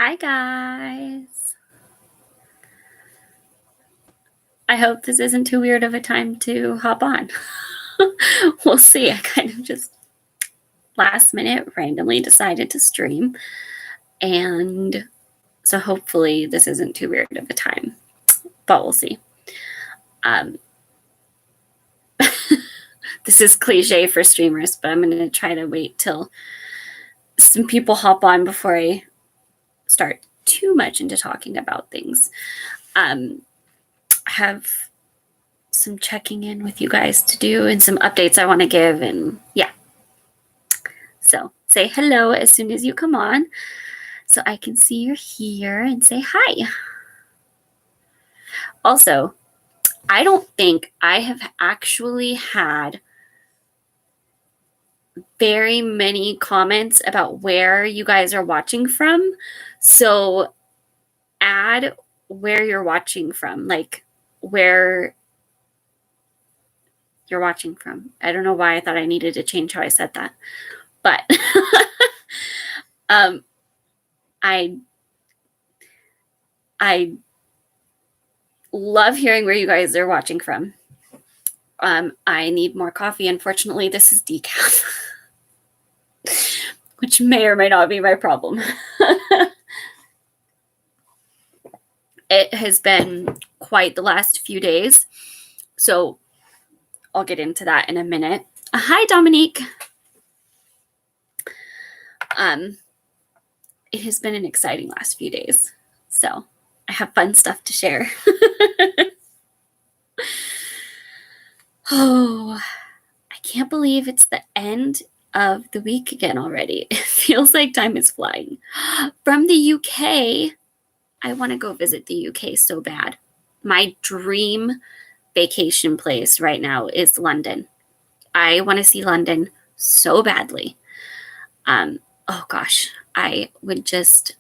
Hi, guys. I hope this isn't too weird of a time to hop on. We'll see. I kind of just last minute randomly decided to stream. And so hopefully this isn't too weird of a time, but we'll see. This is cliche for streamers, but I'm going to try to wait till some people hop on before I start too much into talking about things. Have some checking in with you guys to do and some updates I want to give, and yeah. So say hello as soon as you come on so I can see you're here, and say hi. Also, I don't think I have actually had very many comments about where you guys are watching from. So add where you're watching from, like where you're watching from. I don't know why I thought I needed to change how I said that, but I love hearing where you guys are watching from. I need more coffee. Unfortunately, this is decaf, which may or may not be my problem. It has been quite the last few days, so I'll get into that in a minute. Hi, Dominique. It has been an exciting last few days, so I have fun stuff to share. Oh, I can't believe it's the end of the week again already. It feels like time is flying. From the UK, I want to go visit the UK so bad. My dream vacation place right now is London. I want to see London so badly. Oh gosh, I would just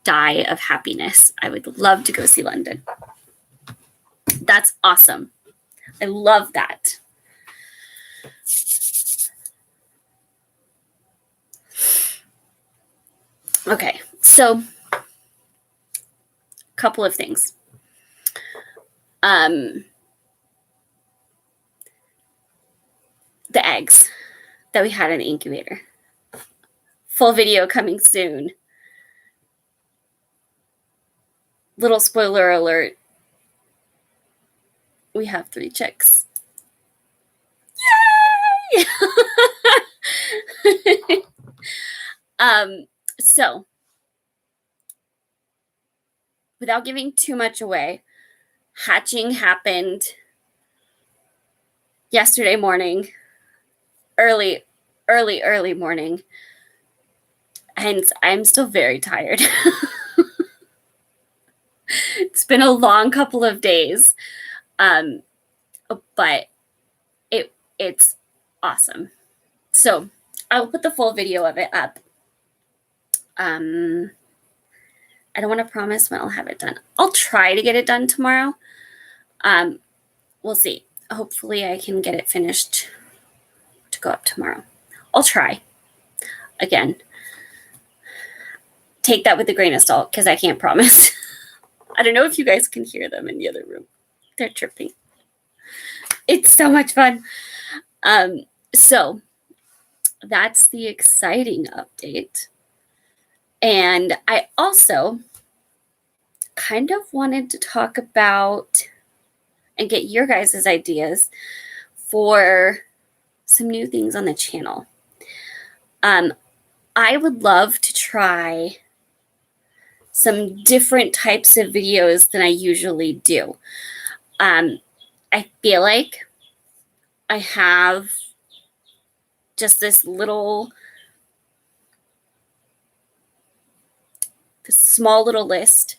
die of happiness. I would love to go see London. That's awesome. I love that. Okay, so a couple of things. The eggs that we had in the incubator. Full video coming soon. Little spoiler alert. We have 3 chicks. Yay! So, without giving too much away, hatching happened yesterday morning, early morning, and I'm still very tired. It's been a long couple of days, but it's awesome. So I'll put the full video of it up. I don't want to promise when I'll have it done. I'll try to get it done tomorrow. We'll see. Hopefully I can get it finished to go up tomorrow. I'll try. Again, take that with a grain of salt because I can't promise. I don't know if you guys can hear them in the other room. They're chirping. It's so much fun. So that's the exciting update. And I also kind of wanted to talk about and get your guys' ideas for some new things on the channel. I would love to try some different types of videos than I usually do. I feel like I have just this small little list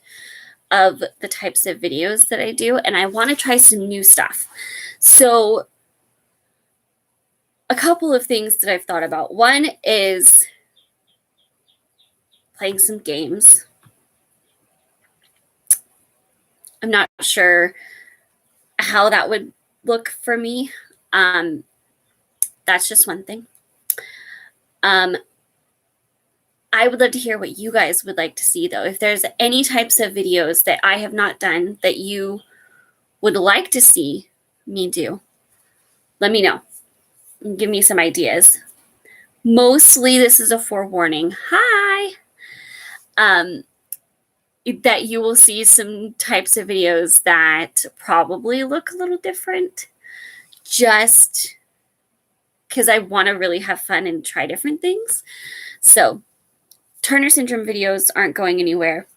of the types of videos that I do, and I want to try some new stuff. So a couple of things that I've thought about. One is playing some games. I'm not sure how that would look for me. That's just one thing. I would love to hear what you guys would like to see, though. If there's any types of videos that I have not done that you would like to see me do, let me know. Give me some ideas. Mostly this is a forewarning. Hi. That you will see some types of videos that probably look a little different, just because I want to really have fun and try different things. So Turner syndrome videos aren't going anywhere.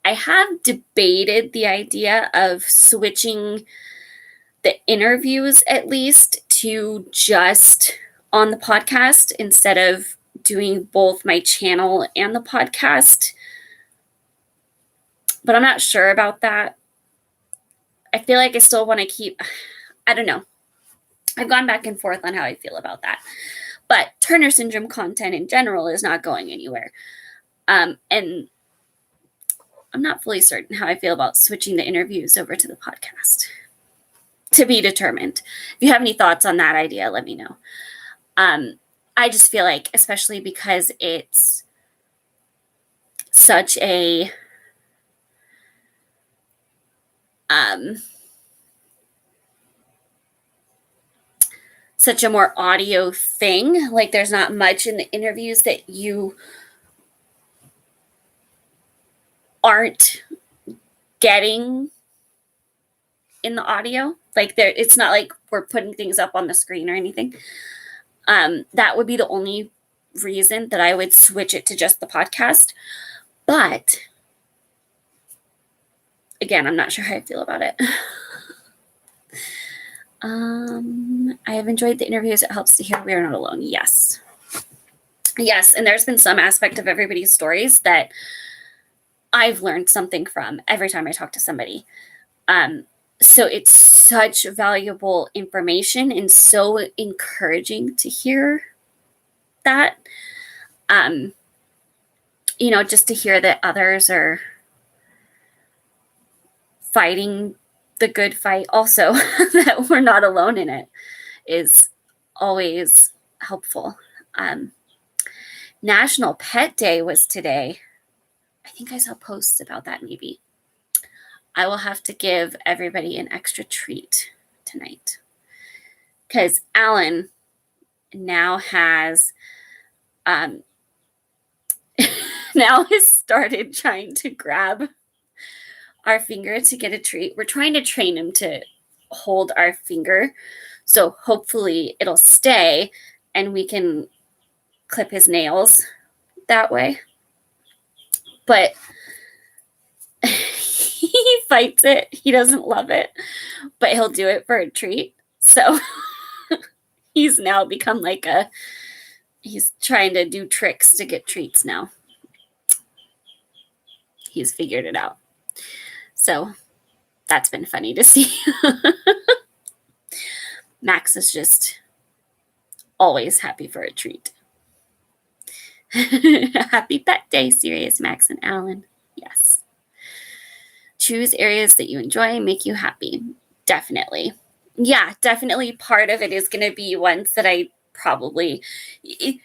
I have debated the idea of switching the interviews at least to just on the podcast instead of doing both my channel and the podcast. But I'm not sure about that. I feel like I still want to keep, I don't know. I've gone back and forth on how I feel about that. But Turner syndrome content in general is not going anywhere. And I'm not fully certain how I feel about switching the interviews over to the podcast. To be determined. If you have any thoughts on that idea, let me know. I just feel like, especially because it's such a more audio thing, like there's not much in the interviews that you aren't getting in the audio. Like it's not like we're putting things up on the screen or anything. That would be the only reason that I would switch it to just the podcast. But again, I'm not sure how I feel about it. I have enjoyed the interviews. It helps to hear we are not alone. Yes. Yes, and there's been some aspect of everybody's stories that I've learned something from every time I talk to somebody. So it's such valuable information and so encouraging to hear that. Just to hear that others are fighting the good fight also, that we're not alone in it, is always helpful. National Pet Day was today. I think I saw posts about that maybe. I will have to give everybody an extra treat tonight because Alan now has started trying to grab our finger to get a treat. We're trying to train him to hold our finger, so hopefully it'll stay and we can clip his nails that way. But he fights it. He doesn't love it, but he'll do it for a treat. So he's now become he's trying to do tricks to get treats now. He's figured it out. So that's been funny to see. Max is just always happy for a treat. Happy Pet Day, Sirius, Max, and Alan. Yes. Choose areas that you enjoy and make you happy. Definitely. Yeah, definitely part of it is going to be ones that I probably,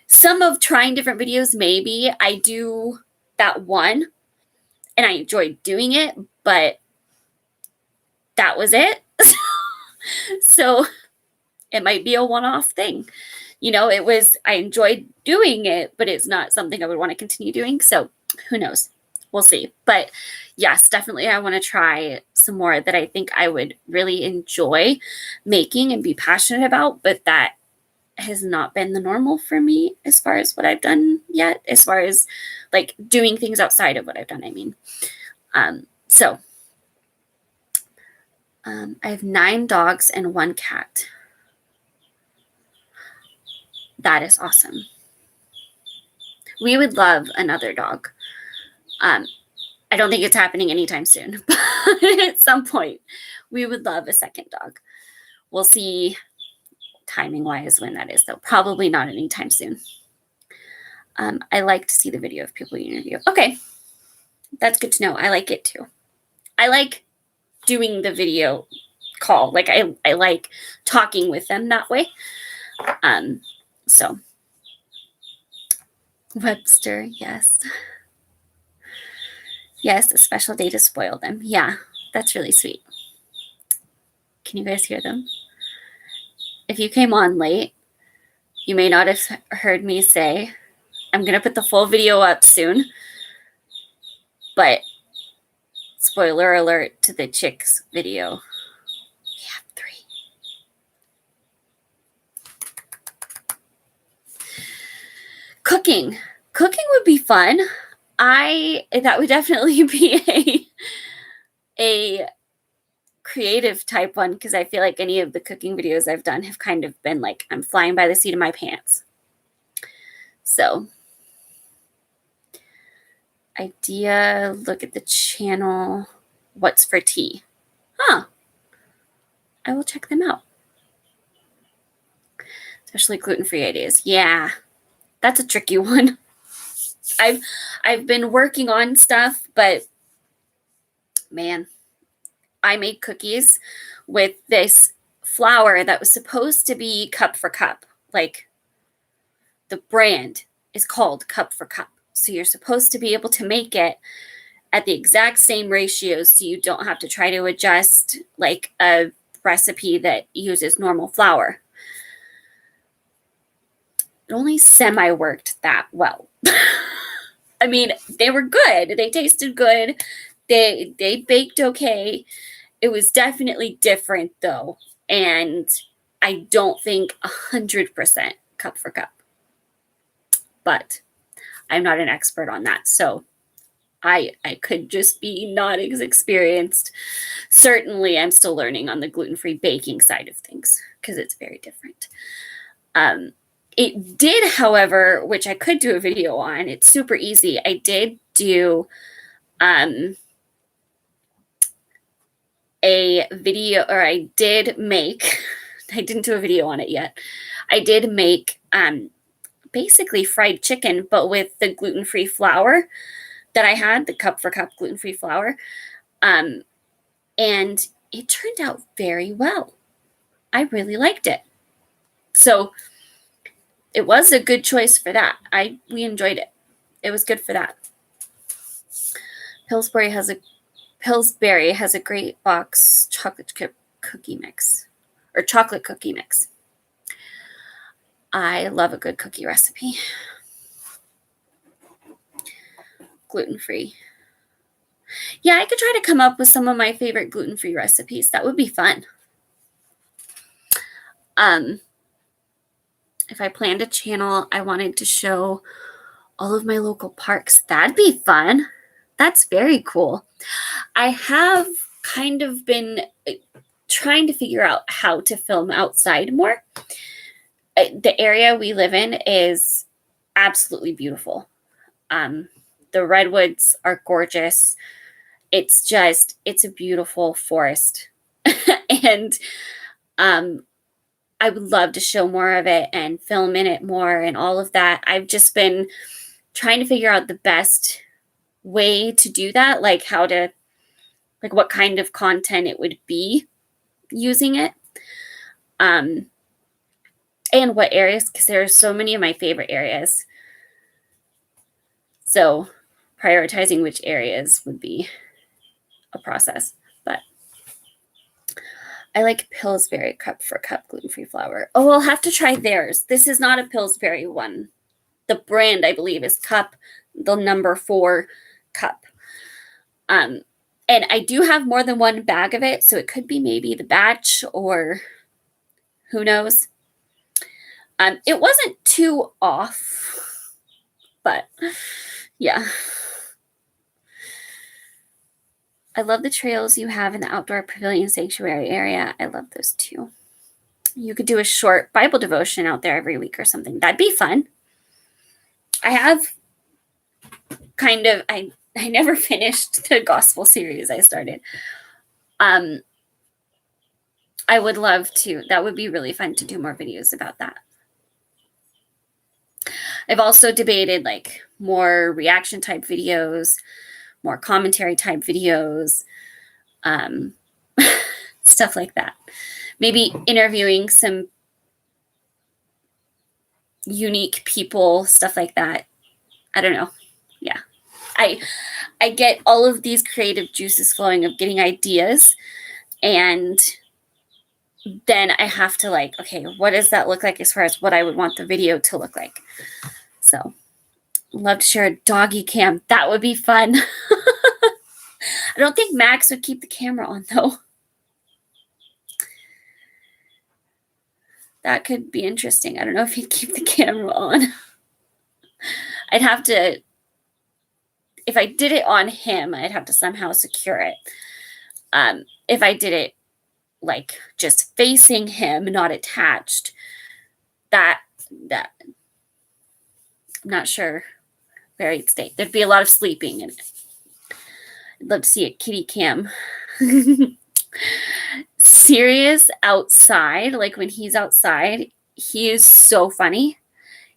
some of trying different videos, maybe I do that one and I enjoyed doing it, but that was it. So it might be a one-off thing. I enjoyed doing it, but it's not something I would want to continue doing. So who knows? We'll see. But yes, definitely I want to try some more that I think I would really enjoy making and be passionate about, but that has not been the normal for me as far as what I've done yet, as far as like doing things outside of what I've done, I mean. I have 9 dogs and 1 cat. That is awesome. We would love another dog. I don't think it's happening anytime soon, but at some point we would love a second dog. We'll see timing-wise when that is, though. Probably not anytime soon. I like to see the video of people you interview. Okay, that's good to know. I like it too. I like doing the video call. Like I like talking with them that way. So Webster, yes. Yes, a special day to spoil them. Yeah, that's really sweet. Can you guys hear them? If you came on late, you may not have heard me say, I'm going to put the full video up soon, but spoiler alert to the chicks video. We have 3. Cooking. Cooking would be fun. That would definitely be a creative type one, because I feel like any of the cooking videos I've done have kind of been like I'm flying by the seat of my pants. So, idea, look at the channel. What's for tea? Huh. I will check them out. Especially gluten-free ideas. Yeah, that's a tricky one. I've been working on stuff, but man, I made cookies with this flour that was supposed to be cup for cup. Like, the brand is called Cup for Cup. So you're supposed to be able to make it at the exact same ratios, so you don't have to try to adjust like a recipe that uses normal flour. It only semi-worked that well. I mean, they were good. They tasted good. They baked okay. It was definitely different though. And I don't think 100% cup for cup. But I'm not an expert on that. So I could just be not as experienced. Certainly, I'm still learning on the gluten-free baking side of things because it's very different. It did, however, which I could do a video on. It's super easy. I did do a video, or I did make, I didn't do a video on it yet. I did make basically fried chicken, but with the gluten-free flour that I had, the Cup for Cup gluten-free flour. And it turned out very well. I really liked it. So it was a good choice for that. We enjoyed it. It was good for that. Pillsbury has a great box chocolate cookie mix, or chocolate cookie mix. I love a good cookie recipe. Gluten-free. Yeah, I could try to come up with some of my favorite gluten-free recipes. That would be fun. If I planned a channel, I wanted to show all of my local parks. That'd be fun. That's very cool. I have kind of been trying to figure out how to film outside more. The area we live in is absolutely beautiful. The redwoods are gorgeous. It's a beautiful forest. And I would love to show more of it and film in it more and all of that. I've just been trying to figure out the best way to do that, like what kind of content it would be using it. And what areas, because there are so many of my favorite areas. So prioritizing which areas would be a process. But I like Pillsbury Cup for Cup gluten-free flour. Oh, I'll have to try theirs. This is not a Pillsbury one. The brand, I believe, is Cup, the number 4 cup. And I do have more than one bag of it, so it could be maybe the batch, or who knows. It wasn't too off, but yeah. I love the trails you have in the outdoor pavilion sanctuary area. I love those too. You could do a short Bible devotion out there every week or something. That'd be fun. I have kind of, I never finished the gospel series I started. I would love to. That would be really fun to do more videos about that. I've also debated like more reaction type videos, more commentary type videos, stuff like that. Maybe interviewing some unique people, stuff like that. I don't know. Yeah. I get all of these creative juices flowing of getting ideas, and then I have to like, okay, what does that look like as far as what I would want the video to look like? So love to share a doggy cam. That would be fun. I don't think Max would keep the camera on though. That could be interesting. I don't know if he'd keep the camera on. I'd have to, if I did it on him, I'd have to somehow secure it. If I did it like just facing him, not attached, that I'm not sure where he'd stay. There'd be a lot of sleeping in it. I'd love to see a kitty cam. Serious outside, like when he's outside, he is so funny.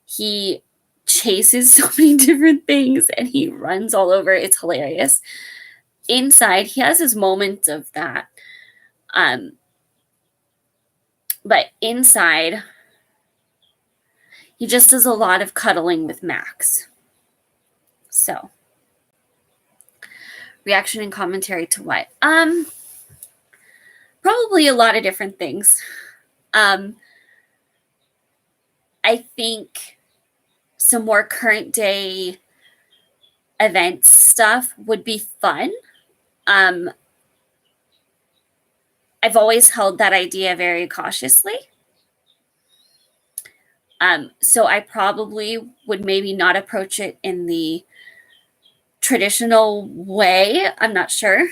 He chases so many different things and he runs all over. It's hilarious. Inside, he has his moments of that. But inside, he just does a lot of cuddling with Max. So, reaction and commentary to what? Probably a lot of different things. I think some more current day events stuff would be fun. I've always held that idea very cautiously. So I probably would maybe not approach it in the traditional way. I'm not sure.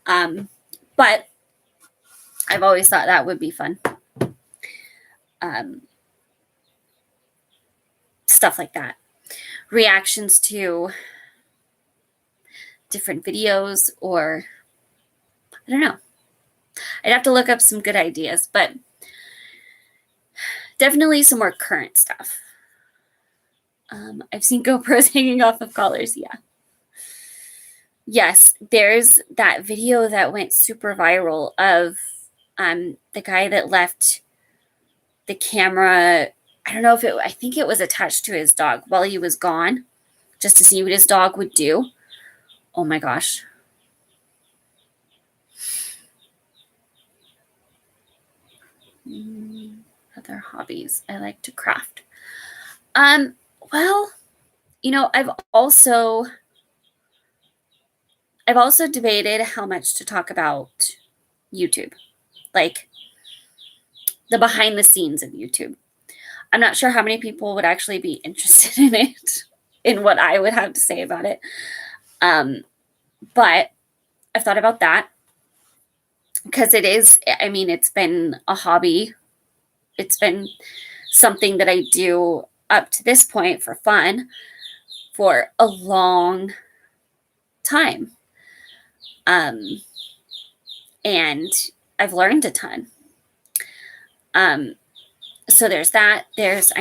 But I've always thought that would be fun. Stuff like that. Reactions to different videos, or I don't know. I'd have to look up some good ideas, but definitely some more current stuff. I've seen GoPros hanging off of collars. Yeah. Yes, there's that video that went super viral of the guy that left the camera. I don't know if I think it was attached to his dog while he was gone, just to see what his dog would do. Oh my gosh. Other hobbies. I like to craft. Well, I've also debated how much to talk about YouTube, like the behind the scenes of YouTube. I'm not sure how many people would actually be interested in it, in what I would have to say about it. But I've thought about that because it's been a hobby. It's been something that I do up to this point for fun for a long time. And I've learned a ton. So there's that. There's,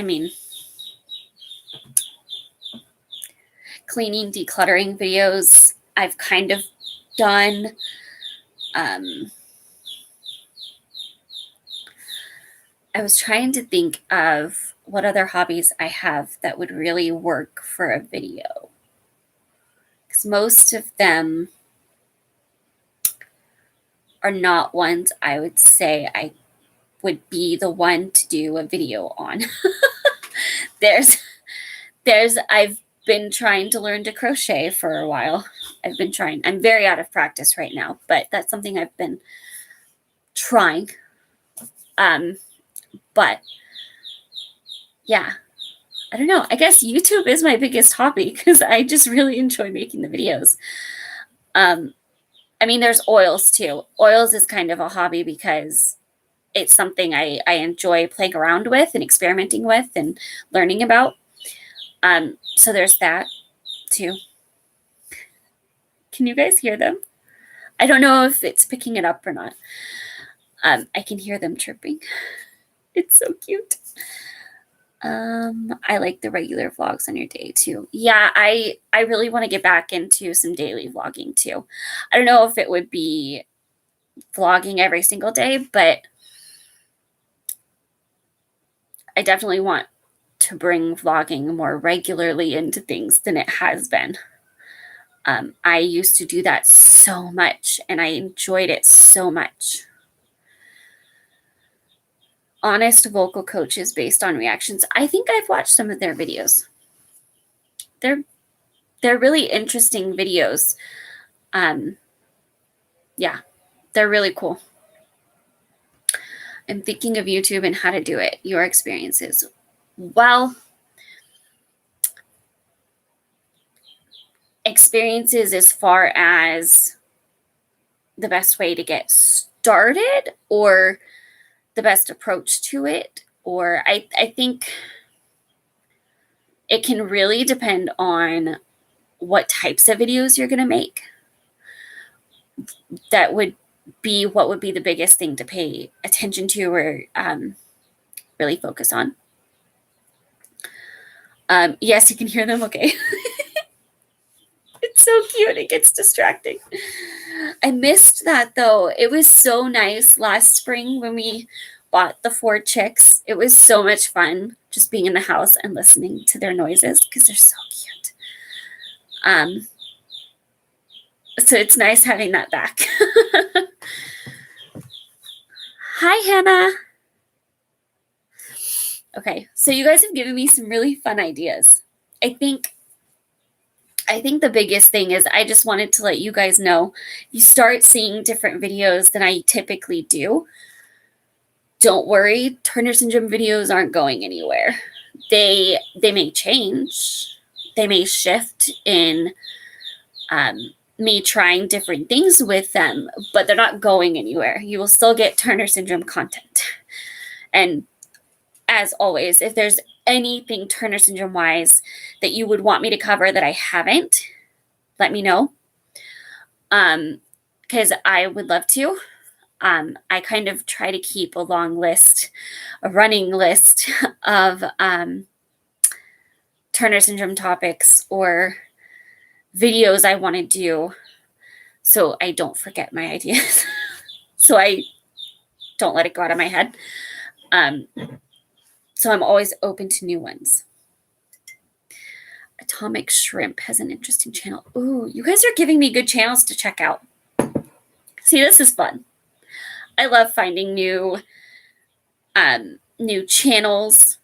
cleaning, decluttering videos I've kind of done. I was trying to think of what other hobbies I have that would really work for a video. Because most of them are not ones I would say I would be the one to do a video on. I've been trying to learn to crochet for a while. I'm very out of practice right now, but that's something I've been trying. But yeah, I don't know. I guess YouTube is my biggest hobby because I just really enjoy making the videos. There's oils too. Oils is kind of a hobby because it's something I enjoy playing around with and experimenting with and learning about. So there's that too. Can you guys hear them? I don't know if it's picking it up or not. I can hear them chirping. It's so cute. I like the regular vlogs on your day too. Yeah, I really want to get back into some daily vlogging too. I don't know if it would be vlogging every single day, but I definitely want to bring vlogging more regularly into things than it has been. I used to do that so much, and I enjoyed it so much. Honest vocal coaches based on reactions. I think I've watched some of their videos. They're really interesting videos. Yeah, they're really cool. I'm thinking of YouTube and how to do it. Your experiences. Well, experiences as far as the best way to get started or the best approach to it, or I think it can really depend on what types of videos you're going to make. That would be what would be the biggest thing to pay attention to or really focus on. Yes, you can hear them. Okay. It's so cute. It gets distracting. I missed that though. It was so nice last spring when we bought the 4 chicks. It was so much fun just being in the house and listening to their noises because they're so cute. So it's nice having that back. Hi, Hannah. Okay, so you guys have given me some really fun ideas. I think the biggest thing is I just wanted to let you guys know, you start seeing different videos than I typically do. Don't worry, Turner syndrome videos aren't going anywhere. They may change. They may shift in me trying different things with them, but they're not going anywhere. You will still get Turner syndrome content. And as always, if there's anything Turner syndrome wise that you would want me to cover that I haven't, let me know. Because I would love to. I kind of try to keep a running list of Turner syndrome topics or videos I want to do so I don't forget my ideas. So I don't let it go out of my head. So I'm always open to new ones. Atomic Shrimp has an interesting channel. Ooh, you guys are giving me good channels to check out. See, this is fun. I love finding new channels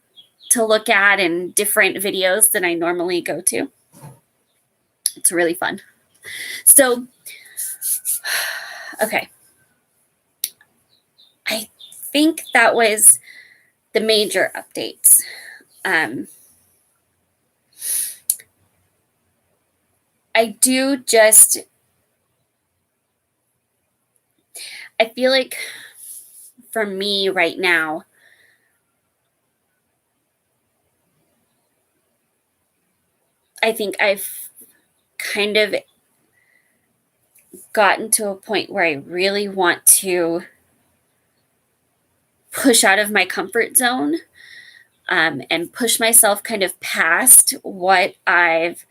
to look at and different videos than I normally go to. It's really fun. So, okay. I think that was the major updates. I feel like for me right now, I think I've kind of gotten to a point where I really want to push out of my comfort zone and push myself kind of past what I've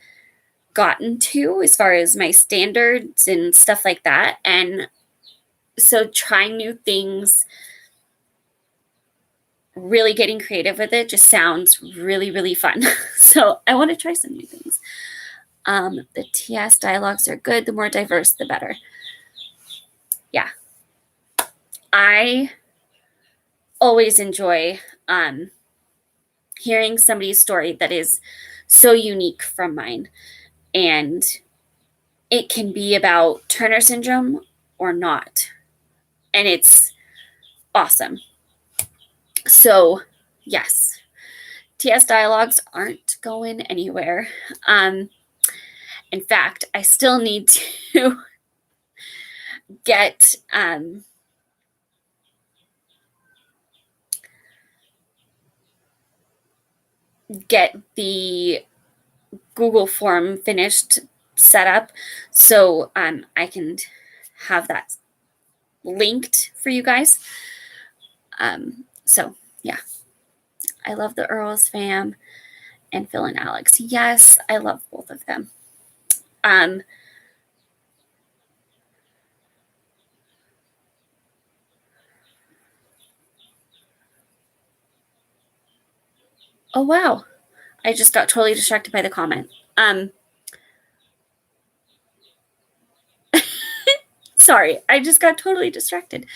gotten to as far as my standards and stuff like that. And so trying new things, really getting creative with it just sounds really, really fun. So I want to try some new things. The TS dialogues are good. The more diverse, the better. Yeah. I always enjoy hearing somebody's story that is so unique from mine. And it can be about Turner syndrome or not. And it's awesome. So, yes, TS dialogues aren't going anywhere. In fact, I still need to get the Google form finished, set up, so I can have that linked for you guys. So yeah, I love the Earls fam and Phil and Alex. Yes, I love both of them. Oh, wow. I just got totally distracted by the comment. Sorry, I just got totally distracted.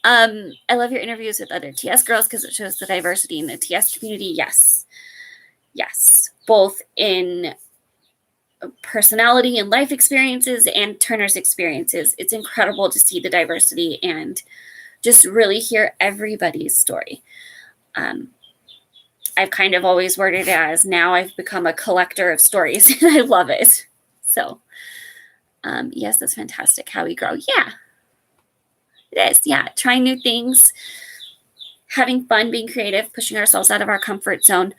I love your interviews with other TS girls because it shows the diversity in the TS community. Yes. Yes. Both in personality and life experiences and Turner's experiences. It's incredible to see the diversity and just really hear everybody's story. I've kind of always worded it as now I've become a collector of stories and I love it. So, yes, that's fantastic how we grow. Yeah, it is. Yeah, trying new things, having fun, being creative, pushing ourselves out of our comfort zone.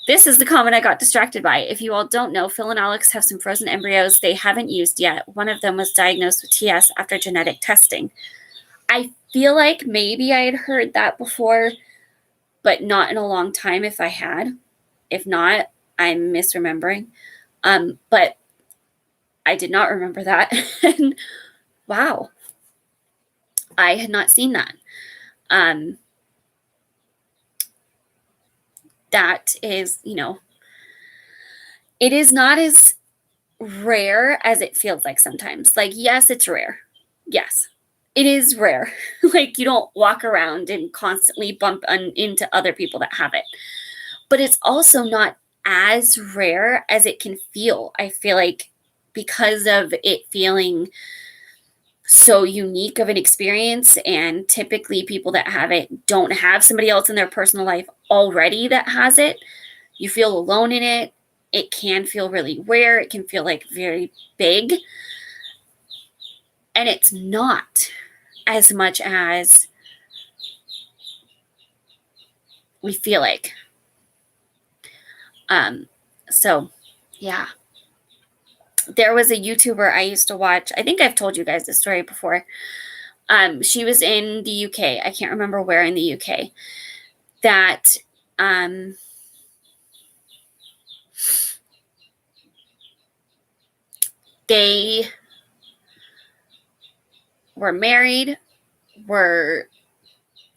This is the comment I got distracted by. If you all don't know, Phil and Alex have some frozen embryos they haven't used yet. One of them was diagnosed with TS after genetic testing. I feel like maybe I had heard that before, but not in a long time if I had. If not, I'm misremembering. But I did not remember that. And wow, I had not seen that. That is, it is not as rare as it feels like sometimes. Like, yes, it's rare. Yes, it is rare. Like, you don't walk around and constantly bump into other people that have it. But it's also not as rare as it can feel. I feel like because of it feeling so unique of an experience, and typically people that have it don't have somebody else in their personal life already that has it, you feel alone in it. It can feel really rare. It can feel like very big. And it's not as much as we feel like. So yeah. There was a YouTuber I used to watch. I think I've told you guys this story before. She was in the UK. I can't remember where in the UK. That they were married, were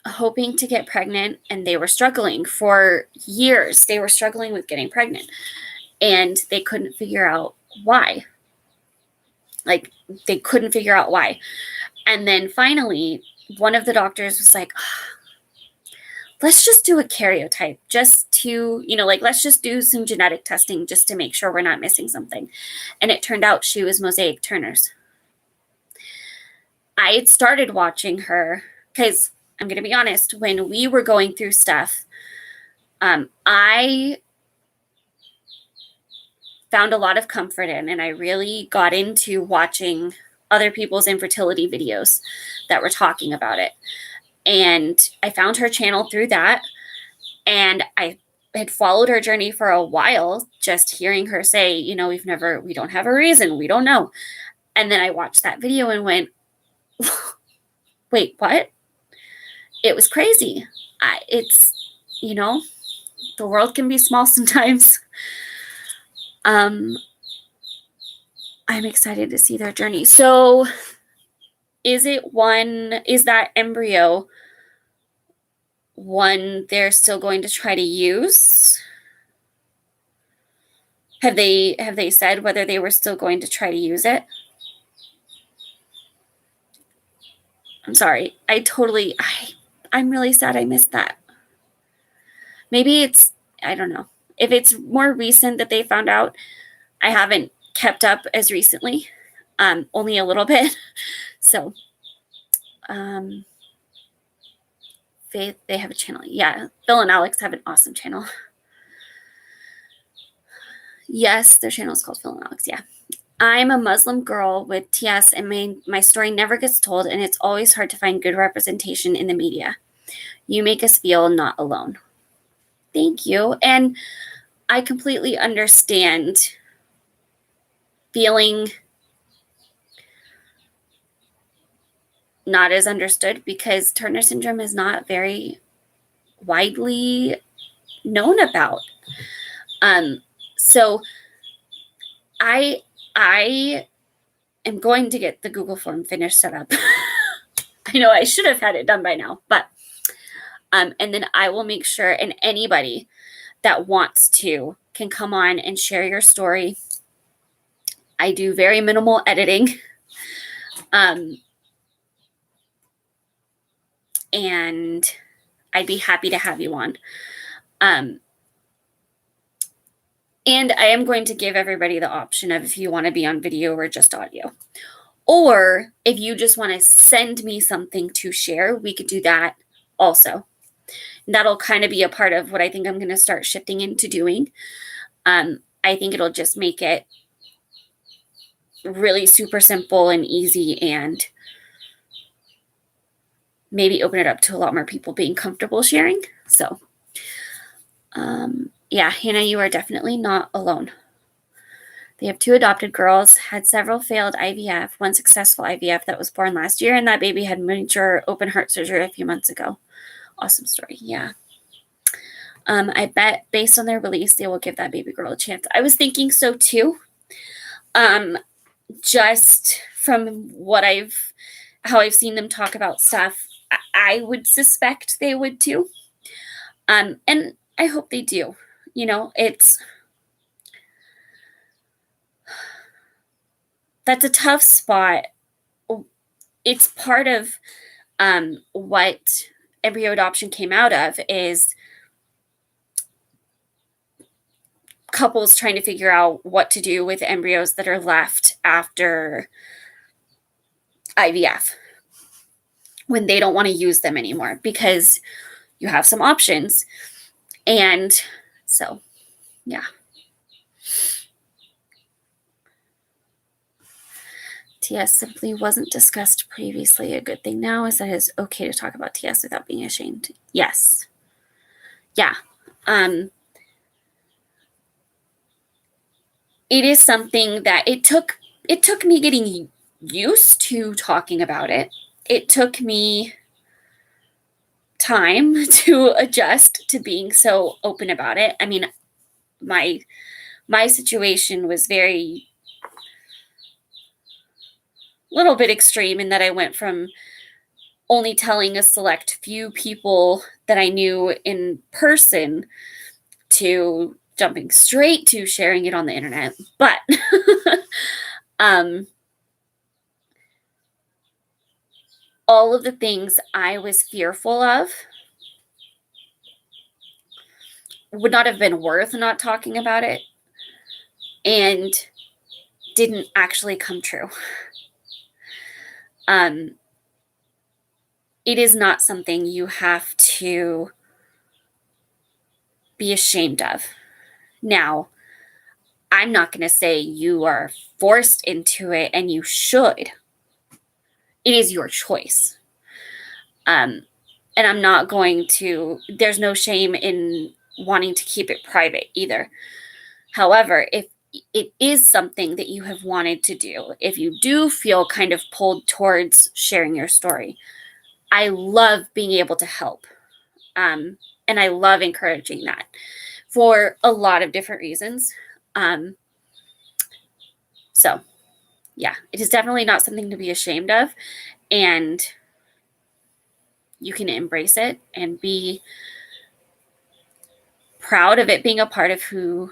hoping to get pregnant, and they were struggling for years. They were struggling with getting pregnant, and they couldn't figure out why. Like, they couldn't figure out why. And then finally, one of the doctors was like, let's just do a karyotype just to, let's just do some genetic testing just to make sure we're not missing something. And it turned out she was mosaic Turner's. I had started watching her because I'm going to be honest, when we were going through stuff, I found a lot of comfort in, and I really got into watching other people's infertility videos that were talking about it. And I found her channel through that. And I had followed her journey for a while, just hearing her say, we don't have a reason. We don't know. And then I watched that video and went, wait, what? It was crazy. It's, the world can be small sometimes. I'm excited to see their journey. So is that embryo one they're still going to try to use? Have they said whether they were still going to try to use it? I'm sorry. I'm really sad I missed that. Maybe I don't know. If it's more recent that they found out, I haven't kept up as recently, only a little bit. So, they have a channel. Yeah, Bill and Alex have an awesome channel. Yes, their channel is called Phil and Alex. Yeah. I'm a Muslim girl with TS, and my story never gets told, and it's always hard to find good representation in the media. You make us feel not alone. Thank you. And I completely understand feeling not as understood because Turner syndrome is not very widely known about. So I am going to get the Google form finished set up. I know I should have had it done by now, but and then I will make sure, and anybody that wants to can come on and share your story. I do very minimal editing. And I'd be happy to have you on. And I am going to give everybody the option of if you want to be on video or just audio. Or if you just want to send me something to share, we could do that also. And that'll kind of be a part of what I think I'm going to start shifting into doing. I think it'll just make it really super simple and easy, and maybe open it up to a lot more people being comfortable sharing. So, yeah, Hannah, you are definitely not alone. They have 2 adopted girls, had several failed IVF, 1 successful IVF that was born last year, and that baby had major open heart surgery a few months ago. Awesome story. Yeah. I bet based on their release, they will give that baby girl a chance. I was thinking so too. Just from how I've seen them talk about stuff, I would suspect they would too. And I hope they do. That's a tough spot. It's part of what embryo adoption came out of, is couples trying to figure out what to do with embryos that are left after IVF when they don't want to use them anymore, because you have some options. And so, yeah. TS simply wasn't discussed previously. A good thing now is that it's okay to talk about TS without being ashamed. Yes. Yeah. It is something that it took me getting used to talking about it. It took me time to adjust to being so open about it. I mean, my situation was very little bit extreme in that I went from only telling a select few people that I knew in person to jumping straight to sharing it on the internet. But all of the things I was fearful of would not have been worth not talking about it, and didn't actually come true. It is not something you have to be ashamed of. Now, I'm not going to say you are forced into it and you should. It is your choice. And I'm not going to, there's no shame in wanting to keep it private either. However, if it is something that you have wanted to do, if you do feel kind of pulled towards sharing your story, I love being able to help. And I love encouraging that for a lot of different reasons. So, yeah, it is definitely not something to be ashamed of. And you can embrace it and be proud of it being a part of who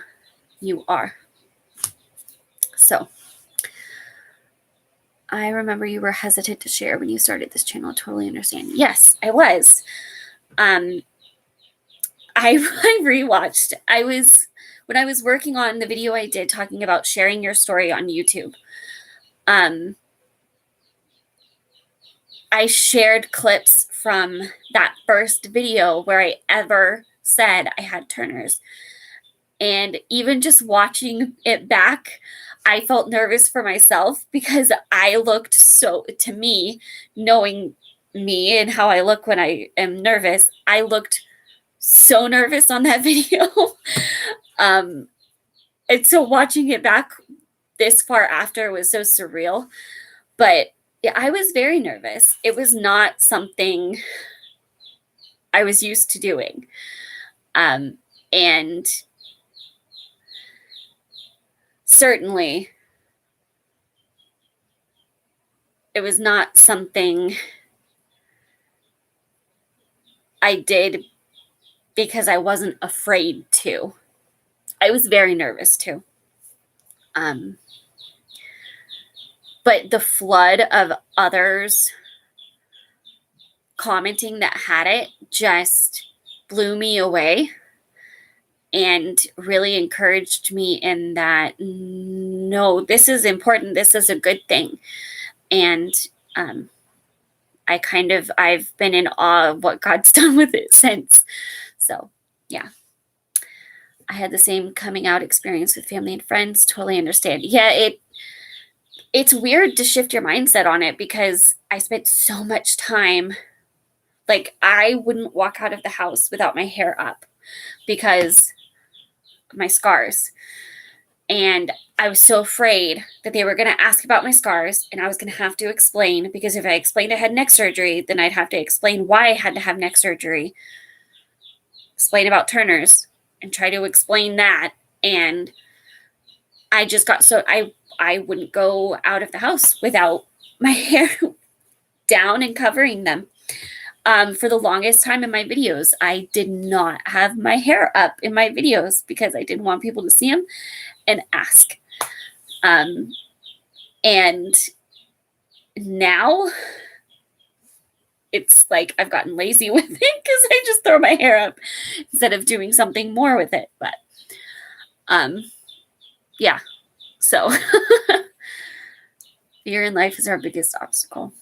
you are. So, I remember you were hesitant to share when you started this channel. Totally understand. Yes, I was. I rewatched. When I was working on the video I did talking about sharing your story on YouTube, I shared clips from that first video where I ever said I had Turner's. And even just watching it back, I felt nervous for myself, because I looked to me, knowing me and how I look when I am nervous, I looked so nervous on that video. And so watching it back this far after was so surreal. But yeah, I was very nervous. It was not something I was used to doing. And certainly it was not something I did because I wasn't afraid to. I was very nervous too. But the flood of others commenting that had it just blew me away and really encouraged me in that, no, this is important. This is a good thing. And I've been in awe of what God's done with it since. So, yeah. I had the same coming out experience with family and friends. Totally understand. Yeah, it's weird to shift your mindset on it because I spent so much time, like I wouldn't walk out of the house without my hair up because of my scars. And I was so afraid that they were going to ask about my scars and I was going to have to explain, because if I explained I had neck surgery, then I'd have to explain why I had to have neck surgery, explain about Turner's, and try to explain that. And I just got so I wouldn't go out of the house without my hair down and covering them. For the longest time in my videos, I did not have my hair up in my videos because I didn't want people to see them and ask. And now it's like I've gotten lazy with it because I just throw my hair up instead of doing something more with it. But yeah, so fear in life is our biggest obstacle.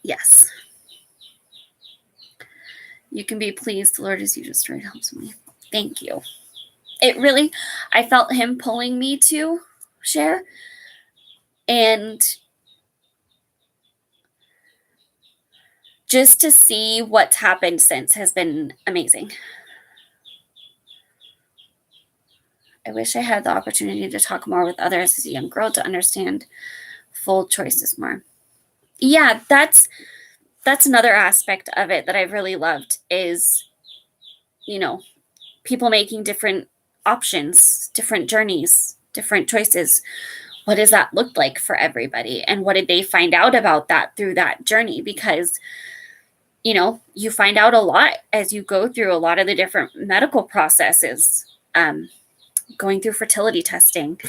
Yes. You can be pleased. The Lord is you just right helps me. Thank you. It really, I felt him pulling me to share. And just to see what's happened since has been amazing. I wish I had the opportunity to talk more with others as a young girl to understand full choices more. Yeah, that's another aspect of it that I've really loved is, people making different options, different journeys, different choices. What does that look like for everybody? And what did they find out about that through that journey? Because, you find out a lot as you go through a lot of the different medical processes, going through fertility testing,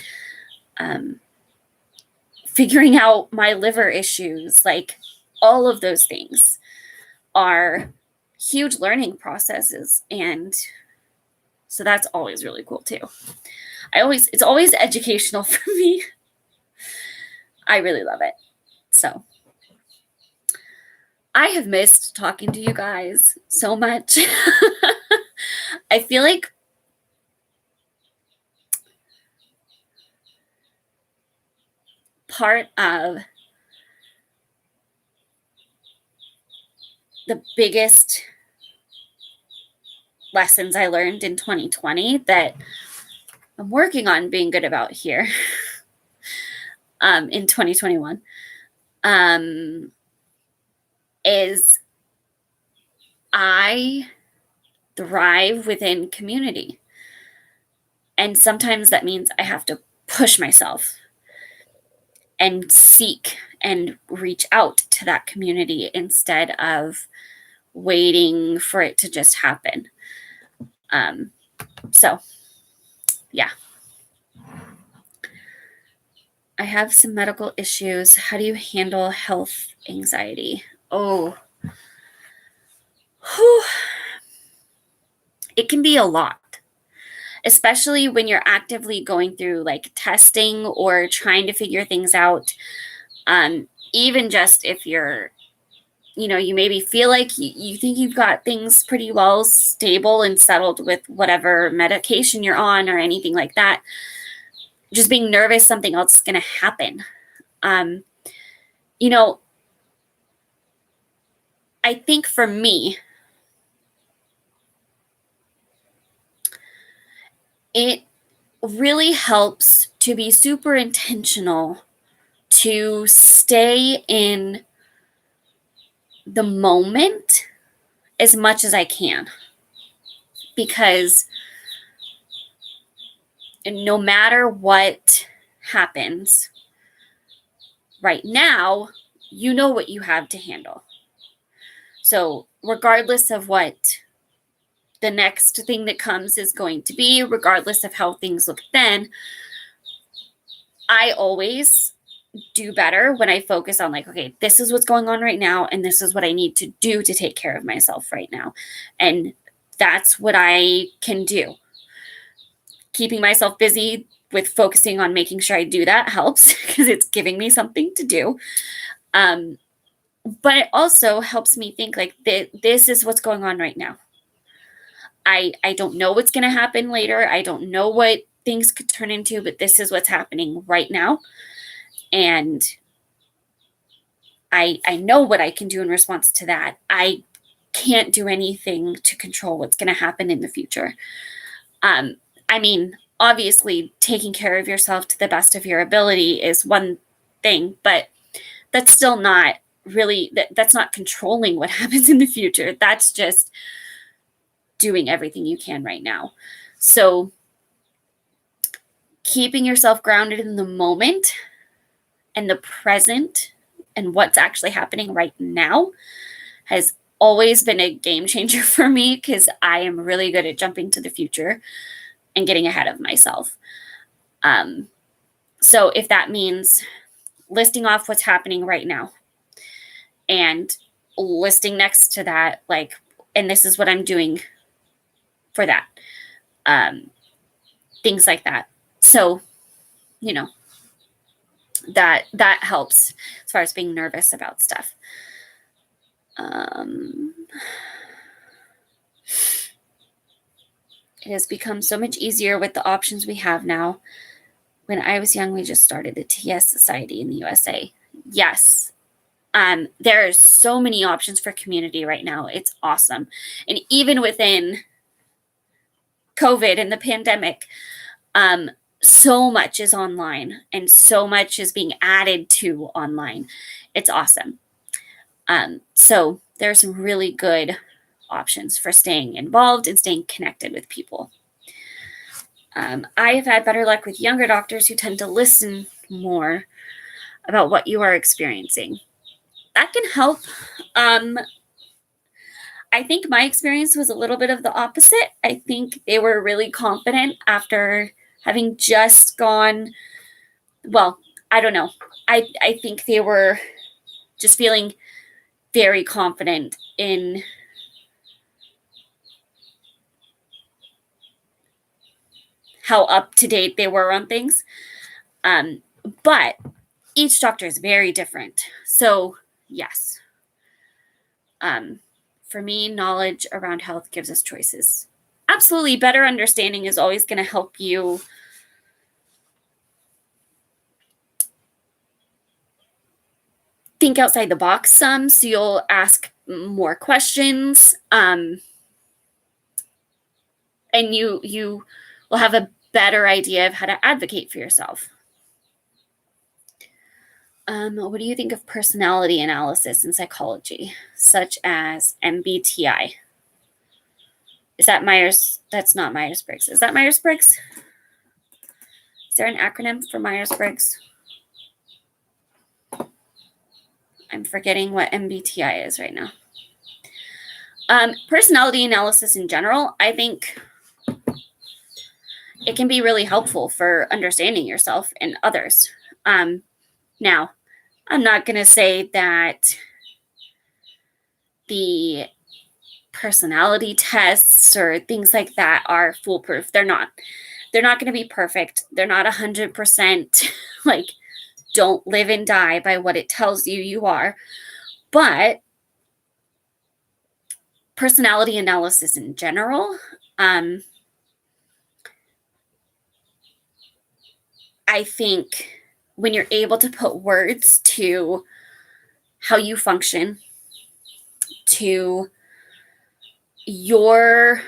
figuring out my liver issues, like all of those things are huge learning processes. And so that's always really cool too. It's always educational for me. I really love it. So I have missed talking to you guys so much. I feel like part of the biggest lessons I learned in 2020 that I'm working on being good about here in 2021 is I thrive within community. And sometimes that means I have to push myself and seek and reach out to that community instead of waiting for it to just happen. So, yeah. I have some medical issues. How do you handle health anxiety? Oh, whew. It can be a lot, especially when you're actively going through like testing or trying to figure things out. Even just if you're, you maybe feel like you think you've got things pretty well stable and settled with whatever medication you're on or anything like that. Just being nervous something else is going to happen. I think for me, it really helps to be super intentional to stay in the moment as much as I can, because no matter what happens right now, you know what you have to handle. So regardless of what the next thing that comes is going to be, regardless of how things look then. I always do better when I focus on like, okay, this is what's going on right now, and this is what I need to do to take care of myself right now. And that's what I can do. Keeping myself busy with focusing on making sure I do that helps because it's giving me something to do. But it also helps me think like this is what's going on right now. I don't know what's going to happen later. I don't know what things could turn into, but this is what's happening right now. And I know what I can do in response to that. I can't do anything to control what's going to happen in the future. I mean, obviously, taking care of yourself to the best of your ability is one thing, but that's still not really, that's not controlling what happens in the future. That's just doing everything you can right now. So keeping yourself grounded in the moment and the present and what's actually happening right now has always been a game changer for me, because I am really good at jumping to the future and getting ahead of myself. So if that means listing off what's happening right now and listing next to that, like, and this is what I'm doing for that, things like that. So, you know, that helps as far as being nervous about stuff. It has become so much easier with the options we have now. When I was young, we just started the TS Society in the USA. Yes. There are so many options for community right now. It's awesome. And even within COVID and the pandemic, so much is online and so much is being added to online. It's awesome. So there are some really good options for staying involved and staying connected with people. I have had better luck with younger doctors who tend to listen more about what you are experiencing. That can help. I think my experience was a little bit of the opposite. I think they were really confident after having just gone, well, I don't know. I think they were just feeling very confident in how up to date they were on things. But each doctor is very different. So yes. For me, knowledge around health gives us choices. Absolutely, better understanding is always going to help you think outside the box some, so you'll ask more questions, and you will have a better idea of how to advocate for yourself. What do you think of personality analysis in psychology, such as MBTI? Is that Myers? That's not Myers-Briggs. Is that Myers-Briggs? Is there an acronym for Myers-Briggs? I'm forgetting what MBTI is right now. Personality analysis in general, I think it can be really helpful for understanding yourself and others. Now, I'm not going to say that the personality tests or things like that are foolproof. They're not. They're not going to be perfect. They're not 100% like, don't live and die by what it tells you you are. But personality analysis in general, I think when you're able to put words to how you function, to your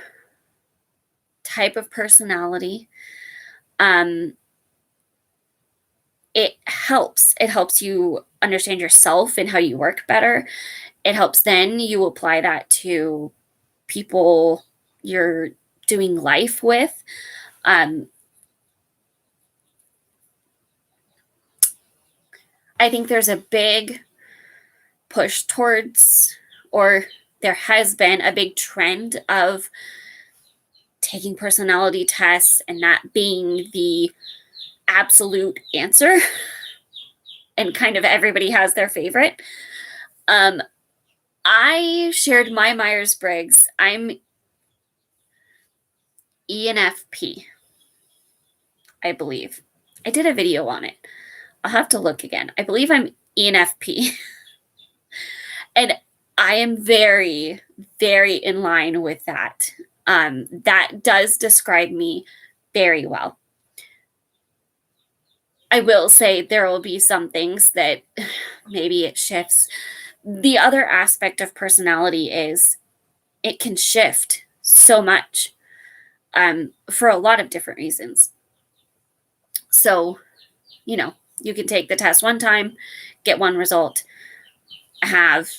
type of personality, it helps. It helps you understand yourself and how you work better. It helps then you apply that to people you're doing life with. I think there's a big push towards, or there has been a big trend of taking personality tests and that being the absolute answer, and kind of everybody has their favorite. I shared my Myers-Briggs. I'm ENFP, I believe. I did a video on it. I'll have to look again. I believe I'm ENFP. And I am very, very in line with that. That does describe me very well. I will say there will be some things that maybe it shifts. The other aspect of personality is it can shift so much for a lot of different reasons. So, you can take the test one time, get one result, have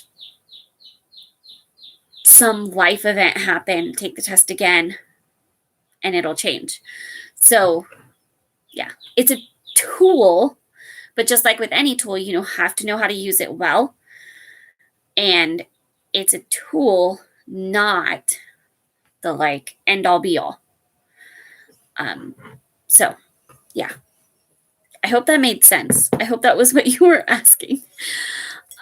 some life event happen, take the test again, and it'll change. So, yeah, it's a tool, but just like with any tool, you have to know how to use it well. And it's a tool, not the end all be all. So, yeah. I hope that made sense. I hope that was what you were asking.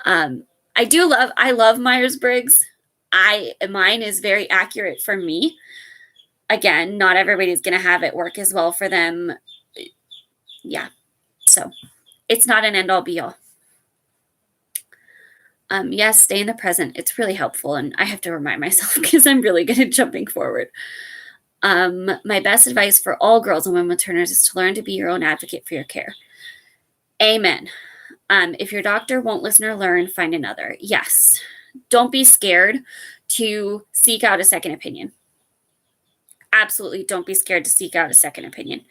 I love Myers-Briggs. Mine is very accurate for me. Again, not everybody's going to have it work as well for them. Yeah. So it's not an end all be all. Yes, stay in the present. It's really helpful. And I have to remind myself because I'm really good at jumping forward. My best advice for all girls and women with Turners is to learn to be your own advocate for your care. Amen. If your doctor won't listen or learn, find another. Yes. Don't be scared to seek out a second opinion. Absolutely don't be scared to seek out a second opinion.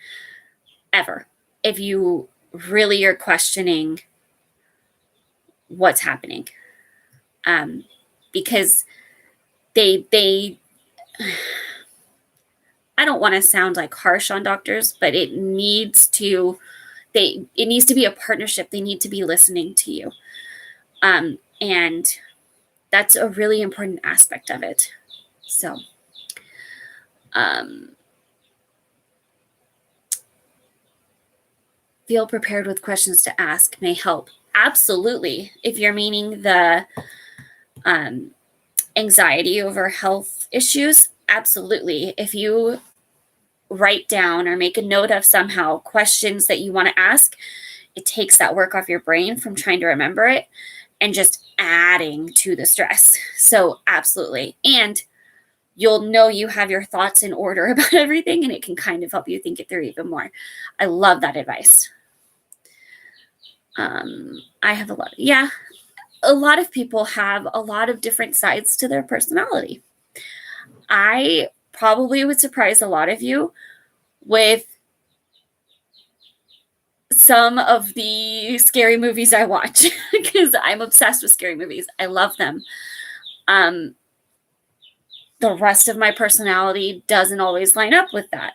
Ever. If you really are questioning what's happening. Because they I don't want to sound like harsh on doctors, but it needs to be a partnership. They need to be listening to you. And that's a really important aspect of it. So, feel prepared with questions to ask may help. Absolutely. If you're meaning the anxiety over health issues, absolutely. If you write down or make a note of somehow questions that you want to ask, it takes that work off your brain from trying to remember it and just adding to the stress. So absolutely. And you'll know you have your thoughts in order about everything, and it can kind of help you think it through even more. I love that advice. I have a lot of people have a lot of different sides to their personality. I probably would surprise a lot of you with some of the scary movies I watch because I'm obsessed with scary movies. I love them. The rest of my personality doesn't always line up with that.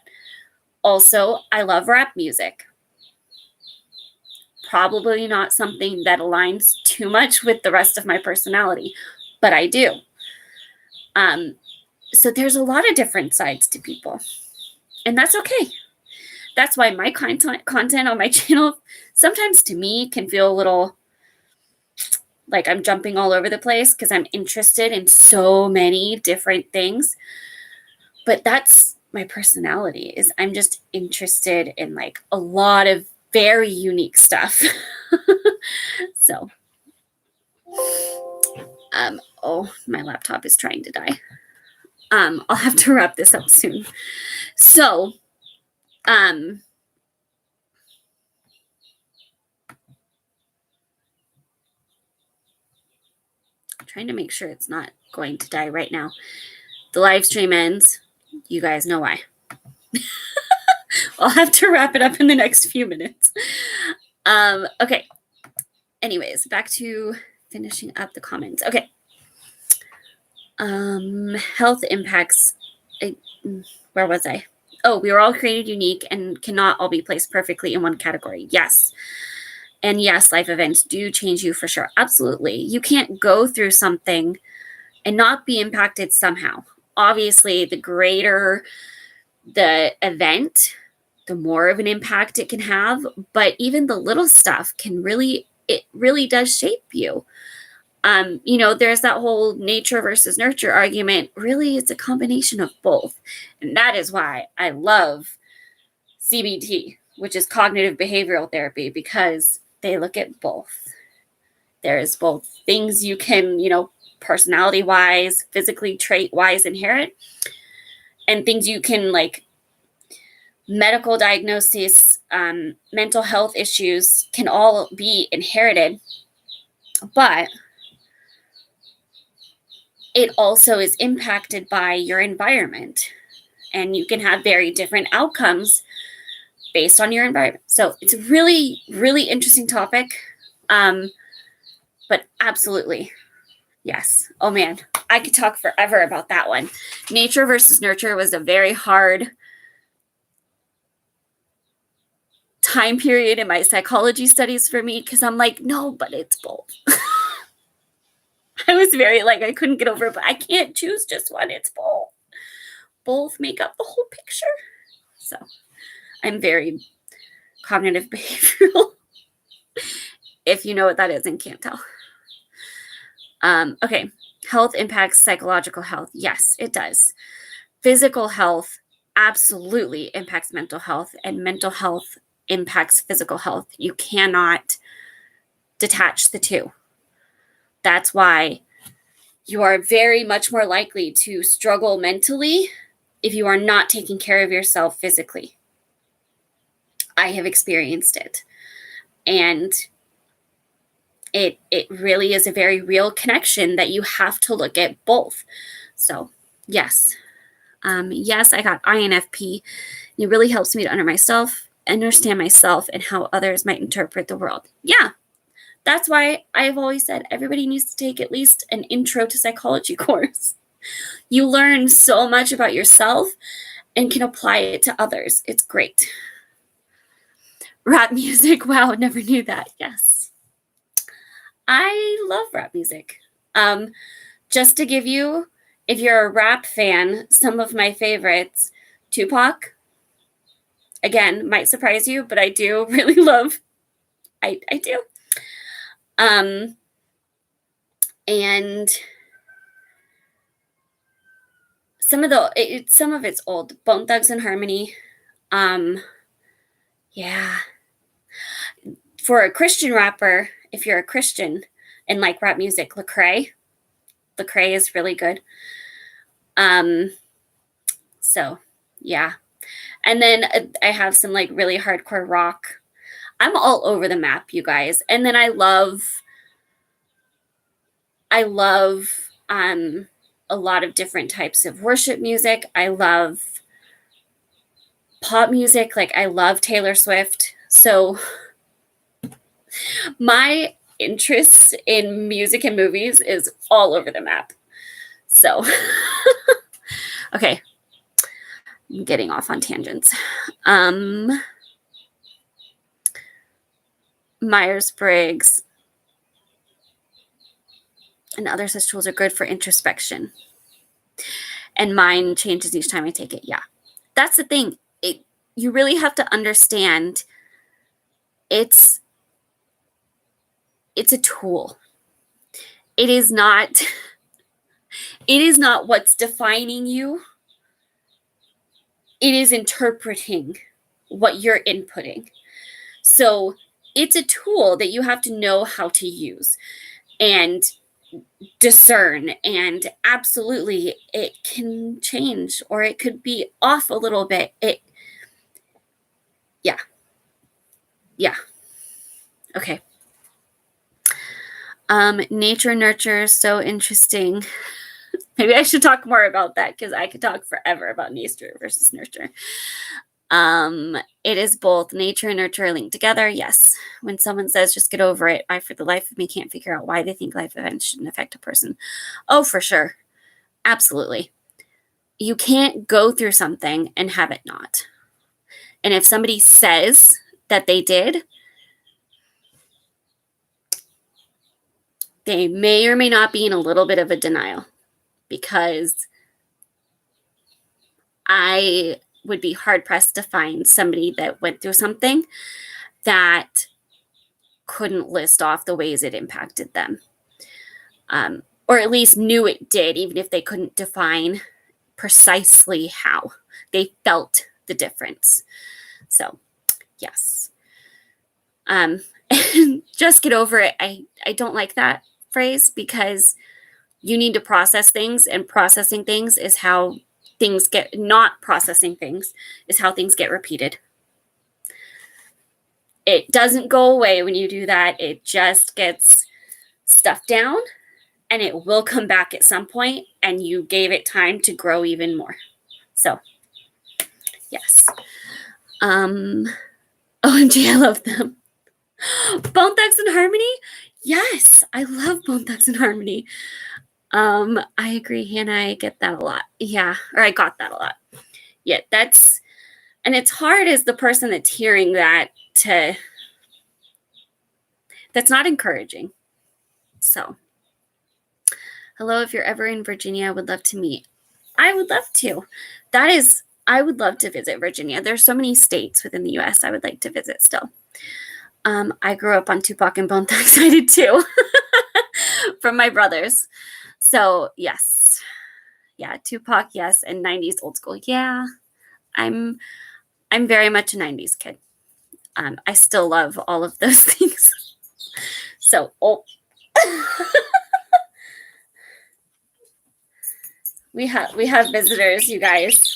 Also, I love rap music. Probably not something that aligns too much with the rest of my personality, but I do. So there's a lot of different sides to people, and that's okay. That's why my content on my channel sometimes to me can feel a little like I'm jumping all over the place because I'm interested in so many different things. But that's my personality, is I'm just interested in like a lot of very unique stuff. So, oh, my laptop is trying to die. I'll have to wrap this up soon. So, trying to make sure it's not going to die right now. The live stream ends. You guys know why. I'll have to wrap it up in the next few minutes. Okay. Anyways, back to finishing up the comments. Okay. Health impacts. Where was I? Oh, we were all created unique and cannot all be placed perfectly in one category. Yes. And yes, life events do change you for sure. Absolutely. You can't go through something and not be impacted somehow. Obviously, the greater the event, the more of an impact it can have. But even the little stuff it really does shape you. There's that whole nature versus nurture argument. Really, it's a combination of both. And that is why I love CBT, which is cognitive behavioral therapy, because they look at both. There's both things you can, personality wise, physically trait wise inherit, and things you can, like medical diagnosis, mental health issues can all be inherited. But it also is impacted by your environment, and you can have very different outcomes based on your environment. So it's a really, really interesting topic. But absolutely, yes. Oh man, I could talk forever about that one. Nature versus nurture was a very hard time period in my psychology studies for me, because I'm like, no, but it's both. I was very I couldn't get over it, but I can't choose just one. It's both. Both make up the whole picture. So I'm very cognitive behavioral, if you know what that is and can't tell. Okay. Health impacts psychological health. Yes, it does. Physical health absolutely impacts mental health, and mental health impacts physical health. You cannot detach the two. That's why you are very much more likely to struggle mentally if you are not taking care of yourself physically. I have experienced it. And it really is a very real connection that you have to look at both. So, yes. Yes, I got INFP. It really helps me to understand myself and how others might interpret the world. Yeah. That's why I've always said everybody needs to take at least an intro to psychology course. You learn so much about yourself and can apply it to others. It's great. Rap music. Wow, never knew that. Yes. I love rap music. Just to give you, if you're a rap fan, some of my favorites, Tupac. Again, might surprise you, but I do really love. I do. And some of it's old. Bone Thugs and Harmony. Yeah. For a Christian rapper, if you're a Christian and like rap music, Lecrae is really good. So yeah. And then I have some really hardcore rock. I'm all over the map, you guys. And then I love a lot of different types of worship music. I love pop music. I love Taylor Swift. So my interest in music and movies is all over the map. So, okay. I'm getting off on tangents. Myers-Briggs and other such tools are good for introspection. And mine changes each time I take it. Yeah. That's the thing. You really have to understand it's a tool. It is not what's defining you. It is interpreting what you're inputting. So it's a tool that you have to know how to use and discern. And absolutely, it can change, or it could be off a little bit. Yeah. Okay. Nature nurture is so interesting. Maybe I should talk more about that, because I could talk forever about nature versus nurture. It is both. Nature and nurture are linked together. Yes. When someone says, just get over it, I, for the life of me, can't figure out why they think life events shouldn't affect a person. Oh, for sure. Absolutely. You can't go through something and have it not. And if somebody says that they did, they may or may not be in a little bit of a denial, because I would be hard-pressed to find somebody that went through something that couldn't list off the ways it impacted them. Or at least knew it did, even if they couldn't define precisely how. They felt the difference. So, yes. Just get over it. I don't like that phrase because you need to process things, and processing things is how things get, not processing things is how things get repeated. It doesn't go away when you do that. It just gets stuffed down, and it will come back at some point, and you gave it time to grow even more. So, yes. OMG, I love them. Bone Thugs and Harmony? Yes, I love Bone Thugs and Harmony. I agree, Hannah. I get that a lot. Yeah, or I got that a lot. Yeah, and it's hard as the person that's hearing that that's not encouraging. So, hello, if you're ever in Virginia, I would love to meet. I would love to. I would love to visit Virginia. There's so many states within the U.S. I would like to visit still. I grew up on Tupac and Bone Thugs. I did too, from my brothers. So yes, yeah, Tupac, yes, and 90s old school. Yeah, I'm very much a 90s kid. I still love all of those things. So, we have visitors, you guys.